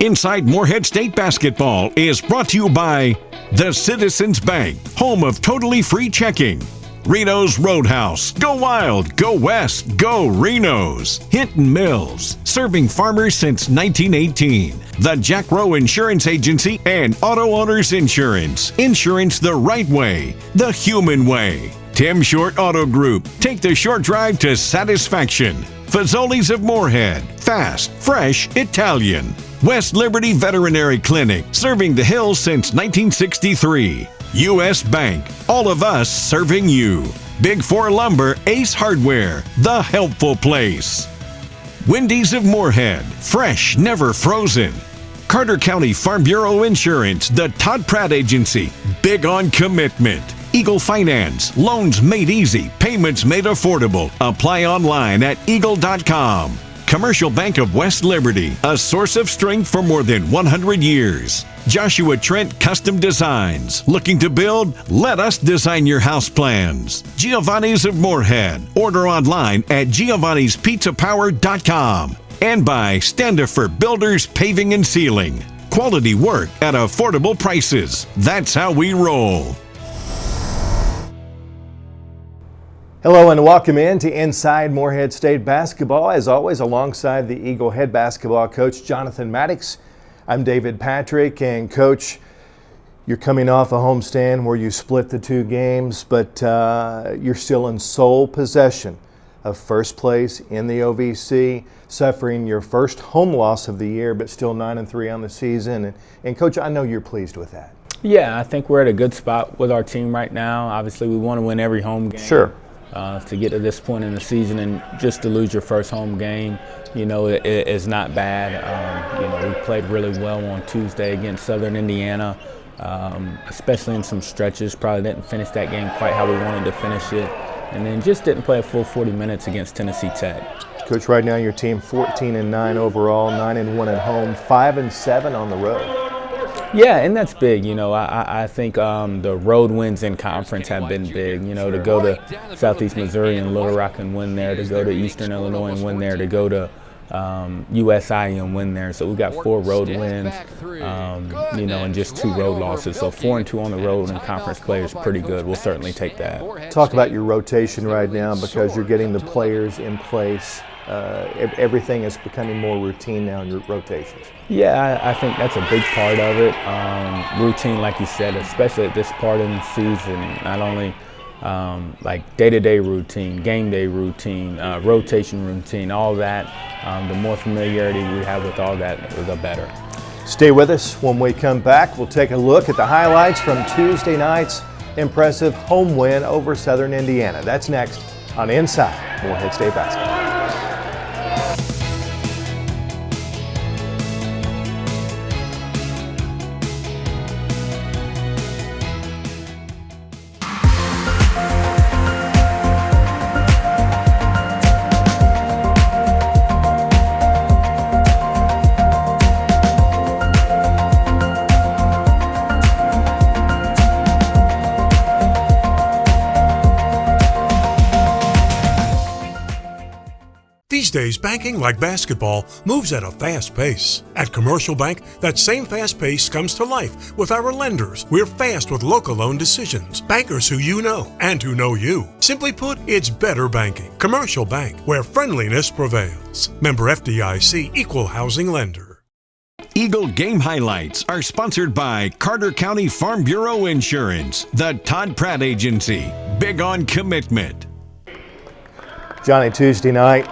Inside Morehead State basketball is brought to you by the Citizens Bank, home of totally free checking. Reno's Roadhouse. Go wild, go west, go Reno's. Hinton Mills, serving farmers since 1918. The Jack Rowe Insurance Agency and Auto Owners Insurance. Insurance the right way, the human way. Tim Short Auto Group. Take the short drive to satisfaction. Fazoli's of Morehead. Fast, fresh, Italian. West Liberty Veterinary Clinic, serving the hills since 1963. U.S. Bank, all of us serving you. Big Four Lumber, Ace Hardware, the helpful place. Wendy's of Morehead, fresh, never frozen. Carter County Farm Bureau Insurance, the Todd Pratt Agency, big on commitment. Eagle Finance, loans made easy, payments made affordable. Apply online at eagle.com. Commercial Bank of West Liberty, a source of strength for more than 100 years. Joshua Trent Custom Designs. Looking to build? Let us design your house plans. Giovanni's of Morehead. Order online at giovannispizzapower.com. And by Standifer Builders Paving and Sealing. Quality work at affordable prices. That's how we roll. Hello and welcome in to Inside Morehead State Basketball. As always, alongside the Eagle head basketball coach, Jonathan Mattox. I'm David Patrick, and Coach, you're coming off a homestand where you split the two games, but you're still in sole possession of first place in the OVC, suffering your first home loss of the year, but still 9-3 on the season. And Coach, I know you're pleased with that. Yeah, I think we're at a good spot with our team right now. Obviously, we want to win every home game. Sure. To get to this point in the season and just to lose your first home game, is not bad. We played really well on Tuesday against Southern Indiana, especially in some stretches. Probably didn't finish that game quite how we wanted to finish it, and then just didn't play a full 40 minutes against Tennessee Tech. Coach, right now your team 14-9 overall, 9-1 at home, 5-7 on the road. Yeah, and that's big. I think the road wins in conference have been big. To go to Southeast Missouri and Little Rock and win there, to go to Eastern Illinois and win there, to go to USI and win there. So we got 4 road wins, and just 2 road losses. So 4-2 on the road in conference play is pretty good. We'll certainly take that. Talk about your rotation right now, because you're getting the players in place. Everything is becoming more routine now in your rotations. Yeah, I think that's a big part of it. Routine, like you said, especially at this part of the season, not only like day-to-day routine, game day routine, rotation routine, all that. The more familiarity we have with all that, the better. Stay with us. When we come back, we'll take a look at the highlights from Tuesday night's impressive home win over Southern Indiana. That's next on Inside Morehead State Basketball. These days, banking like basketball moves at a fast pace. At Commercial Bank, that same fast pace comes to life with our lenders. We're fast with local loan decisions. Bankers who you know and who know you. Simply put, it's better banking. Commercial Bank, where friendliness prevails. Member FDIC, Equal Housing Lender. Eagle game highlights are sponsored by Carter County Farm Bureau Insurance, the Todd Pratt Agency, big on commitment. Johnny, Tuesday night,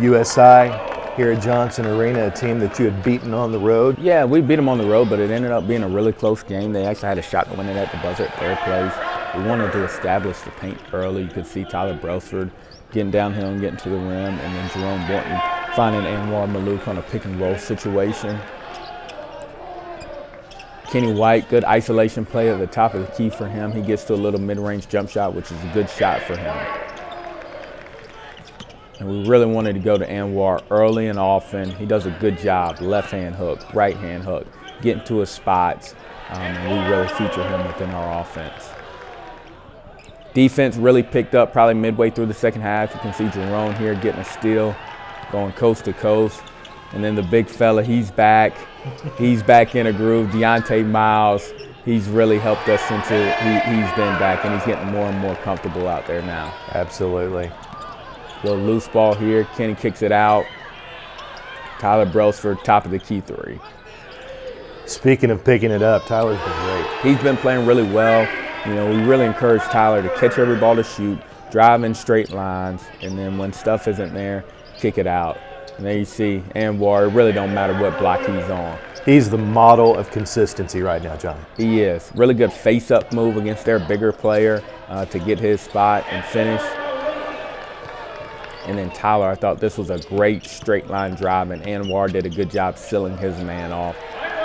USI here at Johnson Arena, a team that you had beaten on the road. Yeah, we beat them on the road, but it ended up being a really close game. They actually had a shot to win it at the buzzer at third place. We wanted to establish the paint early. You could see Tyler Brailsford getting downhill and getting to the rim, and then Jerome Borton finding Anwar Malouk on a pick and roll situation. Kenny White, good isolation play at the top of the key for him. He gets to a little mid-range jump shot, which is a good shot for him. And we really wanted to go to Anwar early and often. He does a good job, left-hand hook, right-hand hook, getting to his spots, and we really feature him within our offense. Defense really picked up probably midway through the second half. You can see Jerome here getting a steal, going coast to coast. And then the big fella, he's back. He's back in a groove. Deontay Miles, he's really helped us since he's been back, and he's getting more and more comfortable out there now. Absolutely. Little loose ball here. Kenny kicks it out. Tyler Brailsford, top of the key three. Speaking of picking it up, Tyler's been great. He's been playing really well. You know, we really encourage Tyler to catch every ball to shoot, drive in straight lines, and then when stuff isn't there, kick it out. And there you see Anwar, it really don't matter what block he's on. He's the model of consistency right now, Johnny. He is. Really good face-up move against their bigger player to get his spot and finish. And then Tyler, I thought this was a great straight line drive, and Anwar did a good job sealing his man off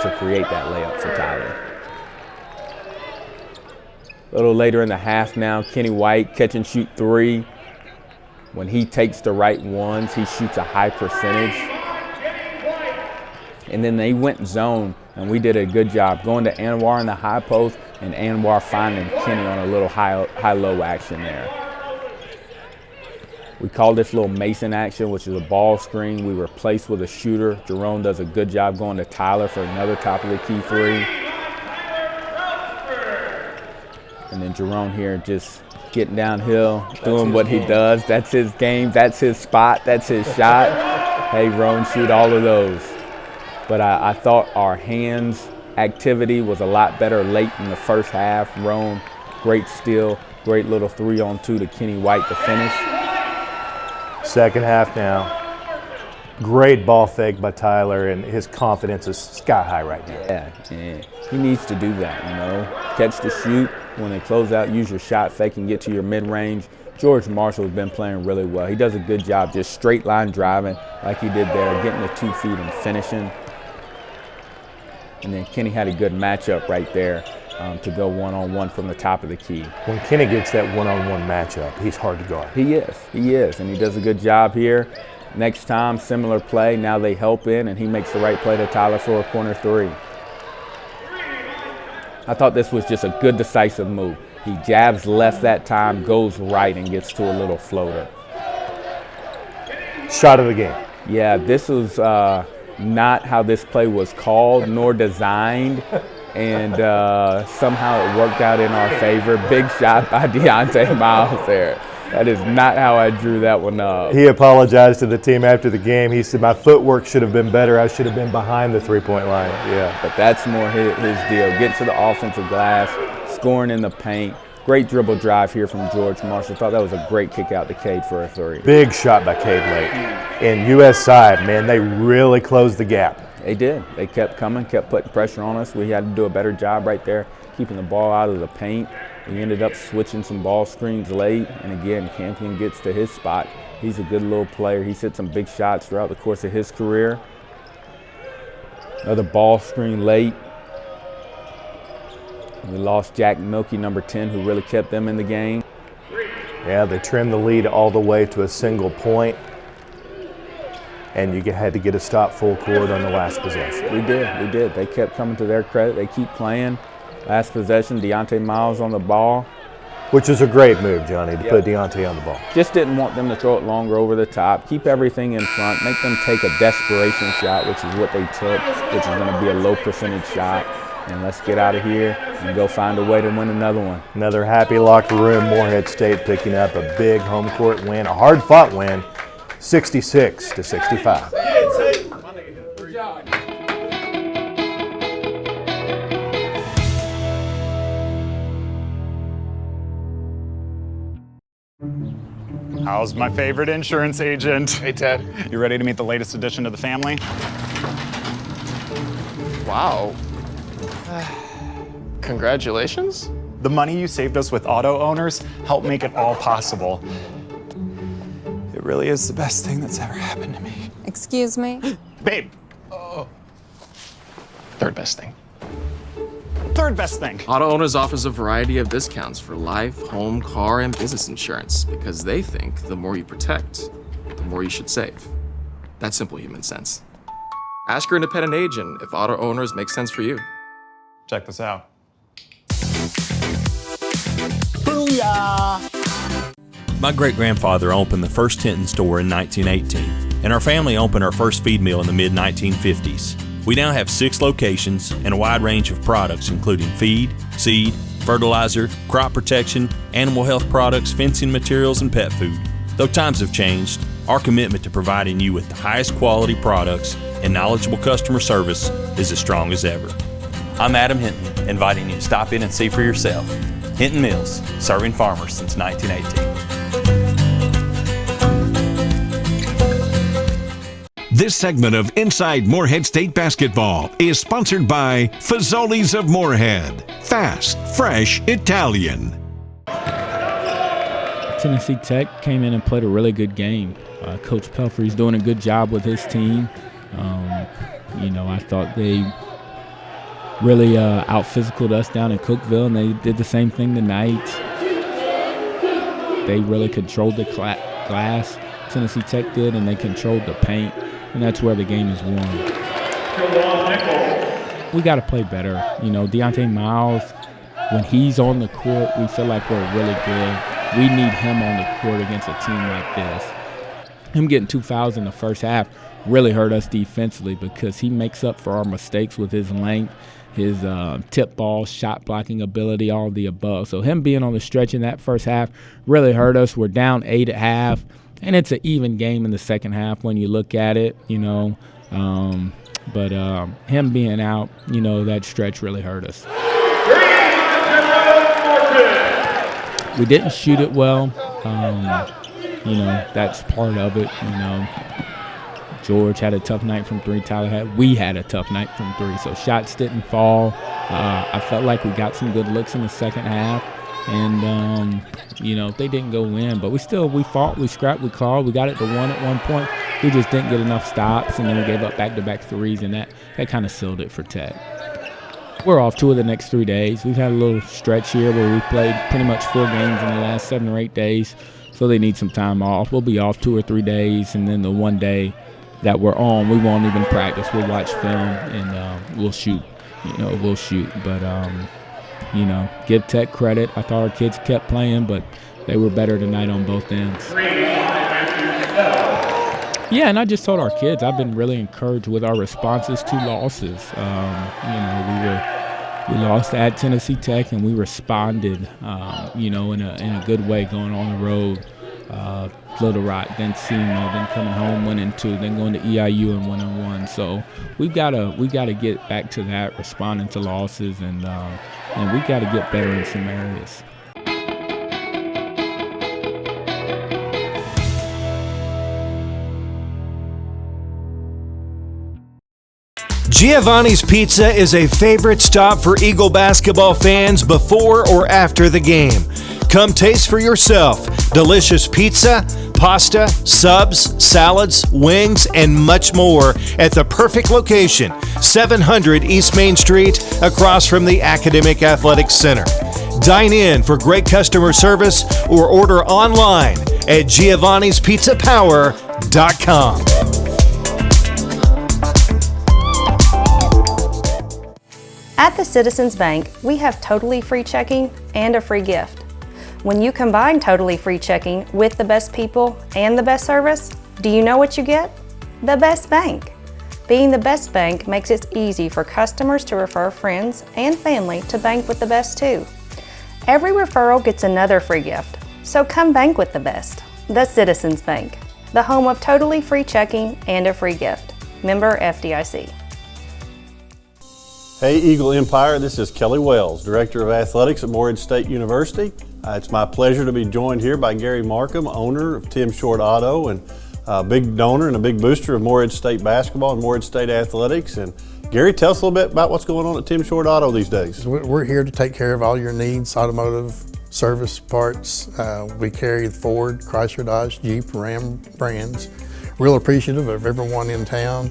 to create that layup for Tyler. A little later in the half now, Kenny White catch and shoot three. When he takes the right ones, he shoots a high percentage. And then they went zone, and we did a good job going to Anwar in the high post, and Anwar finding Kenny on a little high-low action there. We call this little Mason action, which is a ball screen. We replace with a shooter. Jerome does a good job going to Tyler for another top of the key three. And then Jerome here just getting downhill, doing what he does. That's his game, that's his spot, that's his shot. Hey, Roan, shoot all of those. But I thought our hands activity was a lot better late in the first half. Roan, great steal, great little 3-on-2 to Kenny White to finish. Second half now. Great ball fake by Tyler, and his confidence is sky high right now. Yeah, he needs to do that, you know. Catch the shoot. When they close out, use your shot fake and get to your mid-range. George Marshall has been playing really well. He does a good job just straight line driving like he did there, getting the 2 feet and finishing. And then Kenny had a good matchup right there to go one-on-one from the top of the key. When Kenny gets that one-on-one matchup, he's hard to guard. He is, and he does a good job here. Next time, similar play, now they help in, and he makes the right play to Tyler for a corner three. I thought this was just a good decisive move. He jabs left that time, goes right, and gets to a little floater. Shot of the game. Yeah, this was not how this play was called nor designed, and somehow it worked out in our favor. Big shot by Deontay Miles there. That is not how I drew that one up. He apologized to the team after the game. He said, my footwork should have been better. I should have been behind the three-point line. Yeah. But that's more his deal. Get to the offensive glass, scoring in the paint. Great dribble drive here from George Marshall. Thought that was a great kick out to Cade for a three. Big shot by Cade late. And U.S. side, man, they really closed the gap. They did. They kept coming, kept putting pressure on us. We had to do a better job right there, keeping the ball out of the paint. We ended up switching some ball screens late, and again, Campion gets to his spot. He's a good little player. He's hit some big shots throughout the course of his career. Another ball screen late. We lost Jack Milkey, number 10, who really kept them in the game. Yeah, they trimmed the lead all the way to a single point, and you had to get a stop full court on the last possession. We did. They kept coming to their credit. They keep playing. Last possession, Deontay Miles on the ball. Which is a great move, Johnny, to put Deontay on the ball. Just didn't want them to throw it longer over the top. Keep everything in front. Make them take a desperation shot, which is what they took, which is going to be a low percentage shot. And let's get out of here and go find a way to win another one. Another happy locker room. Morehead State picking up a big home court win, a hard-fought win, 66-65. Good job. How's my favorite insurance agent? Hey, Ted. You ready to meet the latest addition to the family? Wow. Congratulations. The money you saved us with auto owners helped make it all possible. It really is the best thing that's ever happened to me. Excuse me? Babe. Third best thing. Third best thing. Auto Owners offers a variety of discounts for life, home, car, and business insurance because they think the more you protect, the more you should save. That's simple human sense. Ask your independent agent if Auto Owners make sense for you. Check this out. My great-grandfather opened the first Tinton store in 1918. and our family opened our first feed mill in the mid-1950s. We now have 6 locations and a wide range of products including feed, seed, fertilizer, crop protection, animal health products, fencing materials, and pet food. Though times have changed, our commitment to providing you with the highest quality products and knowledgeable customer service is as strong as ever. I'm Adam Hinton, inviting you to stop in and see for yourself. Hinton Mills, serving farmers since 1918. This segment of Inside Morehead State Basketball is sponsored by Fazoli's of Morehead. Fast, fresh, Italian. Tennessee Tech came in and played a really good game. Coach Pelfrey's doing a good job with his team. I thought they really out-physicaled us down in Cookeville, and they did the same thing tonight. They really controlled the glass. Tennessee Tech did, and they controlled the paint, and that's where the game is won. We got to play better. Deontay Miles, when he's on the court, we feel like we're really good. We need him on the court against a team like this. Him getting 2 fouls in the first half really hurt us defensively because he makes up for our mistakes with his length, his tip ball, shot blocking ability, all of the above. So him being on the stretch in that first half really hurt us. We're down 8 at half, and it's an even game in the second half when you look at it, But him being out, that stretch really hurt us. We didn't shoot it well. That's part of it, George had a tough night from 3. We had a tough night from 3. So shots didn't fall. I felt like we got some good looks in the second half. And, they didn't go in. But we fought, we scrapped, we clawed. We got it to 1 at one point. We just didn't get enough stops. And then we gave up back-to-back threes. And that kind of sealed it for Tech. We're off 2 of the next 3 days. We've had a little stretch here where we played pretty much 4 games in the last 7 or 8 days. So they need some time off. We'll be off 2 or 3 days. And then the one day that we're on, we won't even practice. We'll watch film and we'll shoot. We'll shoot. But, give Tech credit. I thought our kids kept playing, but they were better tonight on both ends. Yeah, and I just told our kids, I've been really encouraged with our responses to losses. We lost at Tennessee Tech, and we responded, in a good way going on the road. Little Rock, then SEMA, then coming home, winning 2, then going to EIU and winning 1. So we gotta get back to that, responding to losses, and we gotta get better in some areas. Giovanni's Pizza is a favorite stop for Eagle basketball fans before or after the game. Come taste for yourself delicious pizza, pasta, subs, salads, wings, and much more at the perfect location, 700 East Main Street, across from the Academic Athletics Center. Dine in for great customer service or order online at giovannispizzapower.com. At the Citizens Bank, we have totally free checking and a free gift. When you combine totally free checking with the best people and the best service, do you know what you get? The best bank. Being the best bank makes it easy for customers to refer friends and family to bank with the best too. Every referral gets another free gift, so come bank with the best. The Citizens Bank, the home of totally free checking and a free gift. Member FDIC. Hey Eagle Empire, this is Kelly Wells, Director of Athletics at Morehead State University. It's my pleasure to be joined here by Gary Markham, owner of Tim Short Auto and a big donor and a big booster of Morehead State basketball and Morehead State athletics. And Gary, tell us a little bit about what's going on at Tim Short Auto these days. We're here to take care of all your needs, automotive service parts. We carry Ford, Chrysler, Dodge, Jeep, Ram brands. Real appreciative of everyone in town.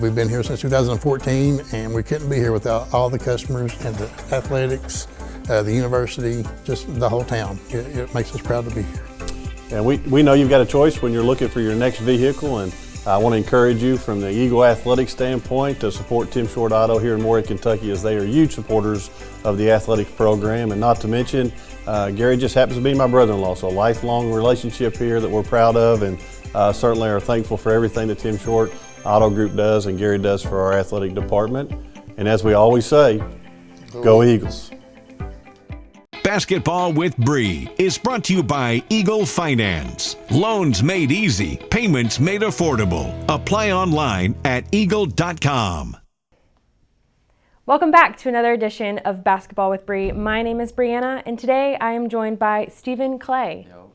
We've been here since 2014, and we couldn't be here without all the customers and the athletics, the university, just the whole town. It makes us proud to be here. And we know you've got a choice when you're looking for your next vehicle, and I want to encourage you from the Eagle Athletic standpoint to support Tim Short Auto here in Morehead, Kentucky, as they are huge supporters of the athletics program. And not to mention, Gary just happens to be my brother-in-law, so a lifelong relationship here that we're proud of, and Certainly are thankful for everything that Tim Short Auto Group does and Gary does for our athletic department. And as we always say, go Eagles. Basketball with Bree is brought to you by Eagle Finance. Loans made easy, payments made affordable. Apply online at eagle.com. Welcome back to another edition of Basketball with Bree. My name is Breanna, and today I am joined by Stephen Clay. Yo.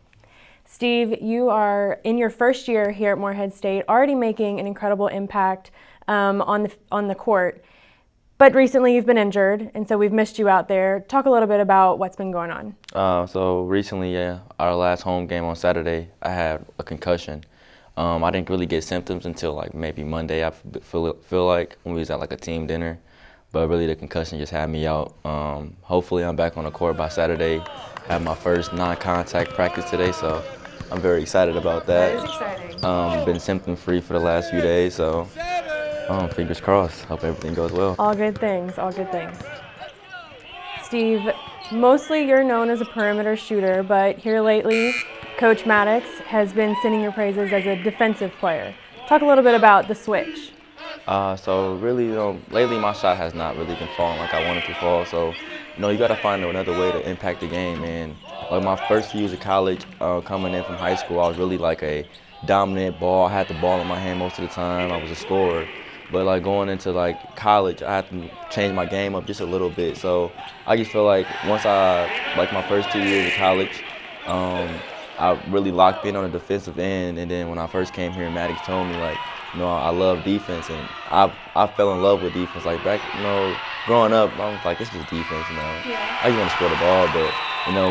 Steve, you are in your first year here at Morehead State, already making an incredible impact on the court. But recently you've been injured, and so we've missed you out there. Talk a little bit about what's been going on. So recently, our last home game on Saturday, I had a concussion. I didn't really get symptoms until like maybe Monday. I feel like when we was at like a team dinner. But really the concussion just had me out. Hopefully I'm back on the court by Saturday. I have my first non-contact practice today, so I'm very excited about that. That is exciting. Been symptom-free for the last few days, so fingers crossed. Hope everything goes well. All good things, all good things. Steve, mostly you're known as a perimeter shooter, but here lately, Coach Mattox has been singing your praises as a defensive player. Talk a little bit about the switch. So really, lately my shot has not really been falling like I wanted to fall. So, you got to find another way to impact the game. And like my first few years of college, coming in from high school, I was really like a dominant ball. I had the ball in my hand most of the time. I was a scorer. But like going into like college, I had to change my game up just a little bit. So I just feel like once like my first 2 years of college, I really locked in on the defensive end. And then when I first came here, Mattox told me like, I love defense, and I fell in love with defense. Like back, growing up, I was like, it's just defense, Yeah. I just want to score the ball, but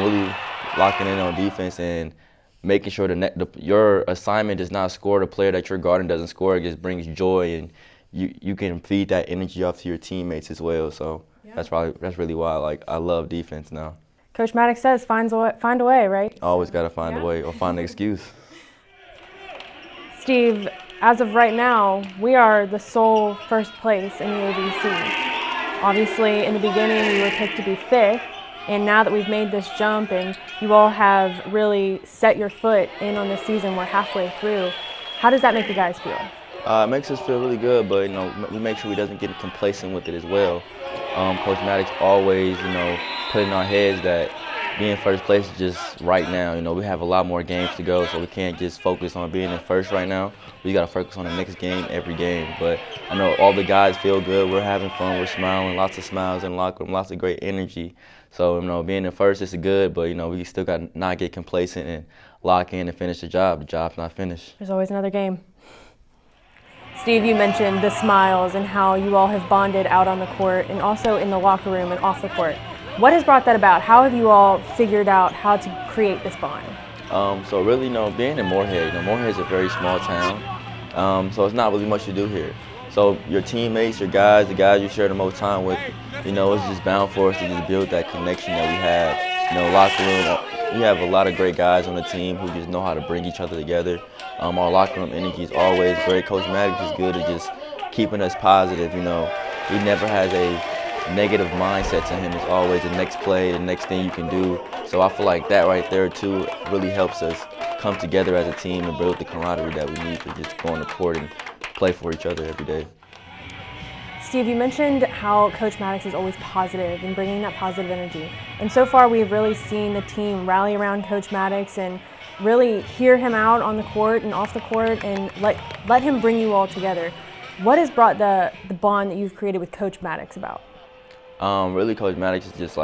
really locking in on defense and making sure your assignment does not score. The player that you're guarding doesn't score. It just brings joy, and you can feed that energy off to your teammates as well. So that's really why I love defense now. Coach Mattox says find a way, right? Always got to find a way or find an excuse. Steve, as of right now, we are the sole first place in the ABC. Obviously, in the beginning, we were picked to be fifth, and now that we've made this jump and you all have really set your foot in on this season, we're halfway through. How does that make you guys feel? It makes us feel really good, but we make sure we doesn't get complacent with it as well. Coach Mattox always, put in our heads that being first place is just right now. We have a lot more games to go, so we can't just focus on being in first right now. We got to focus on the next game, every game. But I know all the guys feel good. We're having fun. We're smiling. Lots of smiles in the locker room. Lots of great energy. So being in first is good, but we still got to not get complacent and lock in and finish the job. The job's not finished. There's always another game. Steve, you mentioned the smiles and how you all have bonded out on the court and also in the locker room and off the court. What has brought that about? How have you all figured out how to create this bond? So really, being in Morehead, Morehead is a very small town, so it's not really much to do here. So your teammates, the guys you share the most time with, it's just bound for us to just build that connection that we have. Locker room, we have a lot of great guys on the team who just know how to bring each other together. Our locker room energy is always great. Coach Mattox is good at just keeping us positive. He never has a negative mindset to him. It's always the next play, the next thing you can do. So I feel like that right there too really helps us come together as a team and build the camaraderie that we need to just go on the court and play for each other every day. Steve, you mentioned how Coach Mattox is always positive and bringing that positive energy. And so far we've really seen the team rally around Coach Mattox and really hear him out on the court and off the court and let him bring you all together. What has brought the bond that you've created with Coach Mattox about? Really, Coach Mattox is just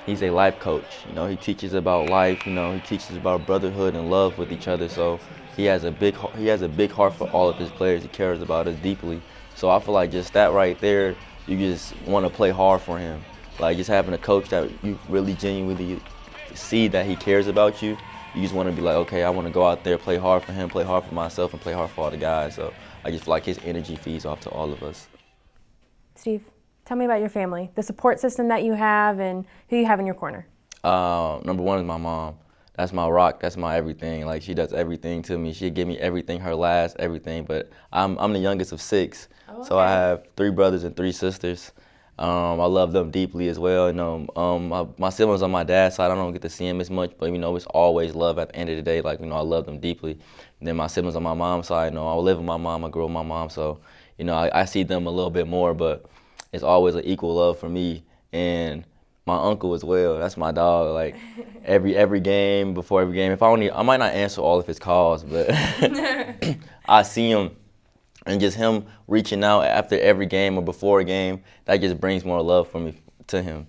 he's a life coach. He teaches about life. He teaches about brotherhood and love with each other. So he has a big heart for all of his players. He cares about us deeply. So I feel like just that right there, you just want to play hard for him. Like just having a coach that you really genuinely see that he cares about you. You just want to be like, okay, I want to go out there, play hard for him, play hard for myself, and play hard for all the guys. So I just feel like his energy feeds off to all of us. Steve, tell me about your family, the support system that you have, and who you have in your corner. Number one is my mom. That's my rock. That's my everything. She does everything to me. She give me everything, her last everything. But I'm the youngest of 6, so I have 3 brothers and 3 sisters. I love them deeply as well. My siblings on my dad's side, I don't get to see them as much, but it's always love at the end of the day. I love them deeply. And then my siblings on my mom's side, you know, I live with my mom, I grew up with my mom, so, you know, I see them a little bit more, but it's always an equal love for me. And my uncle as well, that's my dog. Like every game, before every game, I might not answer all of his calls, but I see him, and just him reaching out after every game or before a game, that just brings more love for me to him.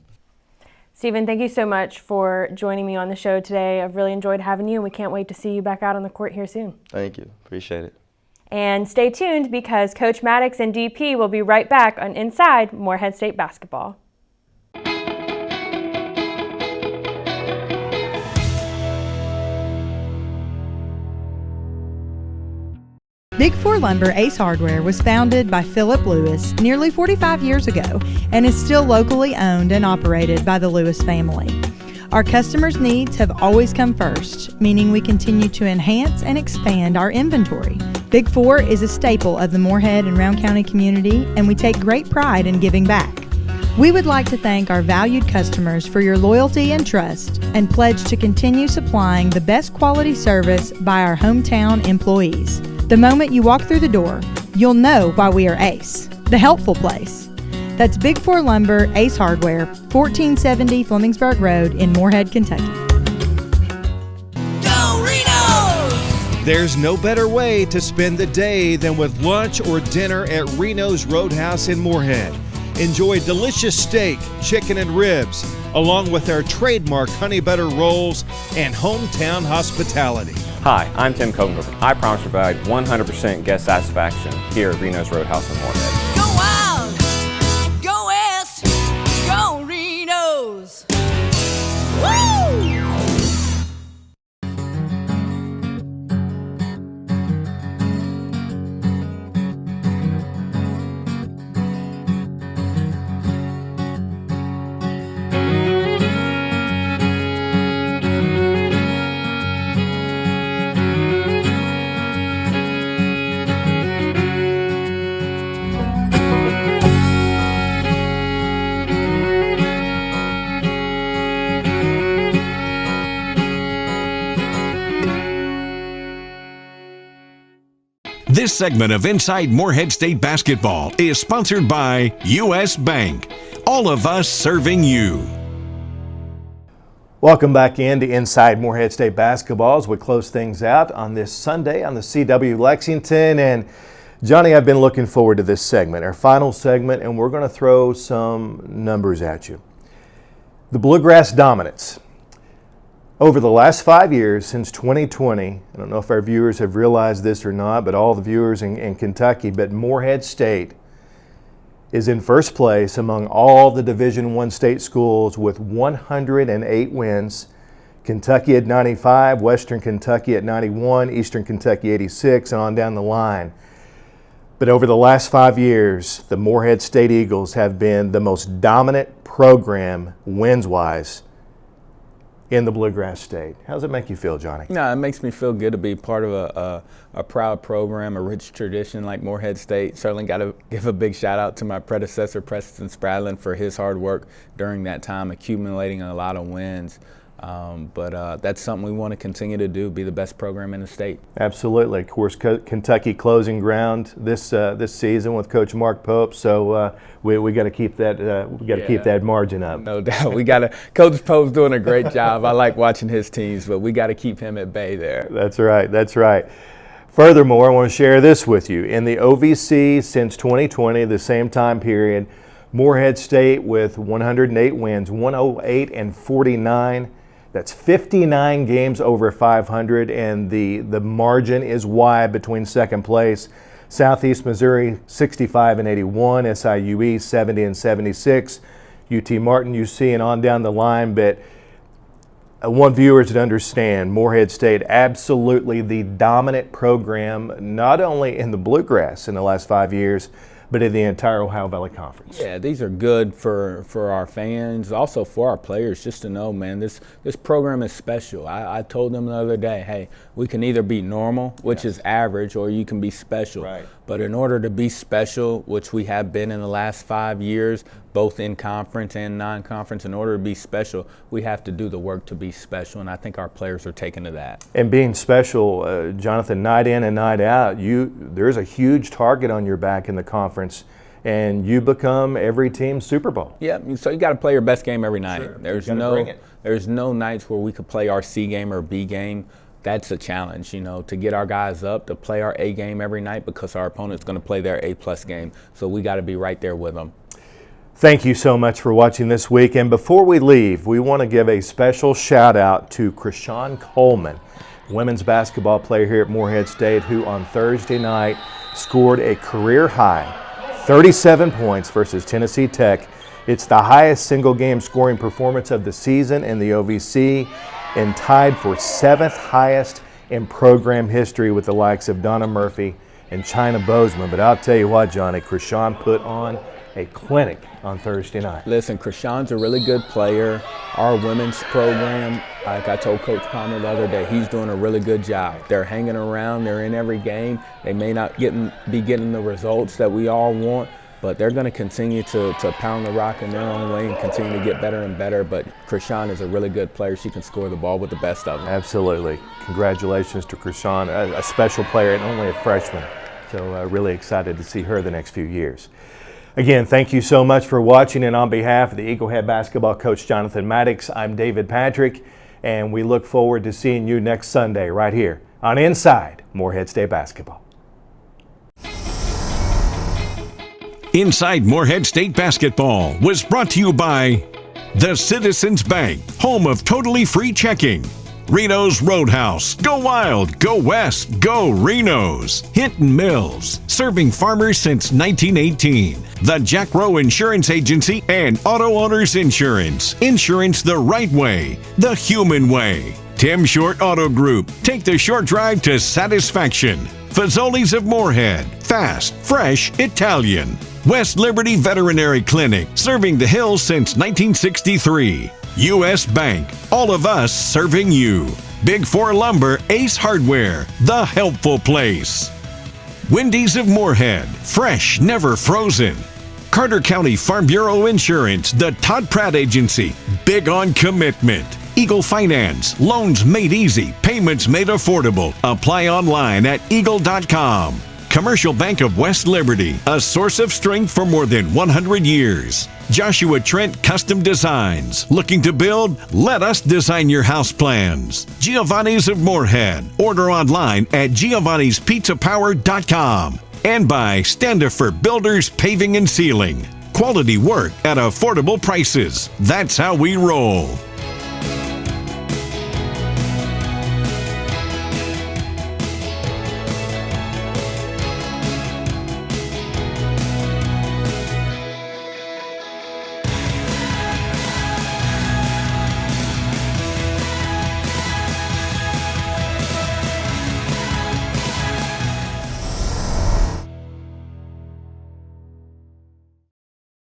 Stephen, thank you so much for joining me on the show today. I've really enjoyed having you, and we can't wait to see you back out on the court here soon. Thank you, appreciate it. And stay tuned, because Coach Mattox and DP will be right back on Inside Morehead State Basketball. Big Four Lumber Ace Hardware was founded by Philip Lewis nearly 45 years ago and is still locally owned and operated by the Lewis family. Our customers' needs have always come first, meaning we continue to enhance and expand our inventory. Big Four is a staple of the Morehead and Round County community, and we take great pride in giving back. We would like to thank our valued customers for your loyalty and trust, and pledge to continue supplying the best quality service by our hometown employees. The moment you walk through the door, you'll know why we are Ace, the helpful place. That's Big Four Lumber Ace Hardware, 1470 Flemingsburg Road in Morehead, Kentucky. Go Reno's! There's no better way to spend the day than with lunch or dinner at Reno's Roadhouse in Morehead. Enjoy delicious steak, chicken, and ribs, along with our trademark honey butter rolls and hometown hospitality. Hi, I'm Tim Kogenberg. I promise to provide 100% guest satisfaction here at Reno's Roadhouse in Morehead. Go wild! Go west! Go Reno's! Woo! This segment of Inside Morehead State Basketball is sponsored by U.S. Bank. All of us serving you. Welcome back into Inside Morehead State Basketball as we close things out on this Sunday on the CW Lexington. And Johnny, I've been looking forward to this segment, our final segment, and we're going to throw some numbers at you. The Bluegrass dominance. Over the last 5 years, since 2020, I don't know if our viewers have realized this or not, but all the viewers in Kentucky, but Morehead State is in first place among all the Division I state schools with 108 wins. Kentucky at 95, Western Kentucky at 91, Eastern Kentucky 86, and on down the line. But over the last 5 years, the Morehead State Eagles have been the most dominant program wins-wise in the Bluegrass State. How does it make you feel, Johnny? No, it makes me feel good to be part of a proud program, a rich tradition like Morehead State. Certainly got to give a big shout out to my predecessor, Preston Spradlin, for his hard work during that time, accumulating a lot of wins. But that's something we want to continue to do, be the best program in the state. Absolutely. Of course, Kentucky closing ground this season with Coach Mark Pope. So we got to keep that keep that margin up. No doubt. We got to. Coach Pope's doing a great job. I like watching his teams, but we got to keep him at bay there. That's right. That's right. Furthermore, I want to share this with you. In the OVC since 2020, the same time period, Morehead State with 108 wins, 108 and 49. That's 59 games over 500, and the margin is wide between second place. Southeast Missouri 65 and 81, SIUE 70 and 76, UT Martin, UC, and on down the line. But I want viewers to understand Morehead State absolutely the dominant program, not only in the Bluegrass in the last 5 years, but in the entire Ohio Valley Conference. Yeah, these are good for our fans, also for our players, just to know, man, this program is special. I told them the other day, hey, we can either be normal, which is average, or you can be special. Right. But in order to be special, which we have been in the last 5 years, both in conference and non-conference, in order to be special, we have to do the work to be special, and I think our players are taking to that. And being special, Jonathan, night in and night out, there's a huge target on your back in the conference, and you become every team's Super Bowl. Yeah, so you got to play your best game every night. Sure. There's no nights where we could play our C game or B game. That's a challenge, to get our guys up, to play our A game every night, because our opponent's going to play their A+ game. So we got to be right there with them. Thank you so much for watching this week. And before we leave, we want to give a special shout out to Krishan Coleman, women's basketball player here at Morehead State, who on Thursday night scored a career high 37 points versus Tennessee Tech. It's the highest single game scoring performance of the season in the OVC, and tied for 7th highest in program history with the likes of Donna Murphy and China Bozeman. But I'll tell you what, Johnny, Krishan put on a clinic on Thursday night. Listen, Krishan's a really good player. Our women's program, like I told Coach Palmer the other day, he's doing a really good job. They're hanging around, they're in every game. They may not be getting the results that we all want, but they're going to continue to pound the rock in their own way and continue to get better and better. But Krishan is a really good player. She can score the ball with the best of them. Absolutely. Congratulations to Krishan, a special player and only a freshman. So really excited to see her the next few years. Again, thank you so much for watching, and on behalf of the Eagle Head basketball coach Jonathan Mattox, I'm David Patrick, and we look forward to seeing you next Sunday right here on Inside Morehead State Basketball. Inside Morehead State Basketball was brought to you by the Citizens Bank, home of totally free checking. Reno's Roadhouse. Go wild, go west, go Reno's. Hinton Mills, serving farmers since 1918. The Jack Rowe Insurance Agency and Auto Owners Insurance. Insurance the right way, the human way. Tim Short Auto Group. Take the short drive to satisfaction. Fazoli's of Morehead. Fast, fresh, Italian. West Liberty Veterinary Clinic, serving the hills since 1963. U.S. Bank, all of us serving you. Big 4 Lumber, Ace Hardware, the helpful place. Wendy's of Morehead, fresh, never frozen. Carter County Farm Bureau Insurance, the Todd Pratt Agency, big on commitment. Eagle Finance, loans made easy, payments made affordable. Apply online at eagle.com. Commercial Bank of West Liberty, a source of strength for more than 100 years. Joshua Trent Custom Designs. Looking to build? Let us design your house plans. Giovanni's of Morehead. Order online at giovannispizzapower.com. And by Standifer Builders Paving and Sealing. Quality work at affordable prices. That's how we roll.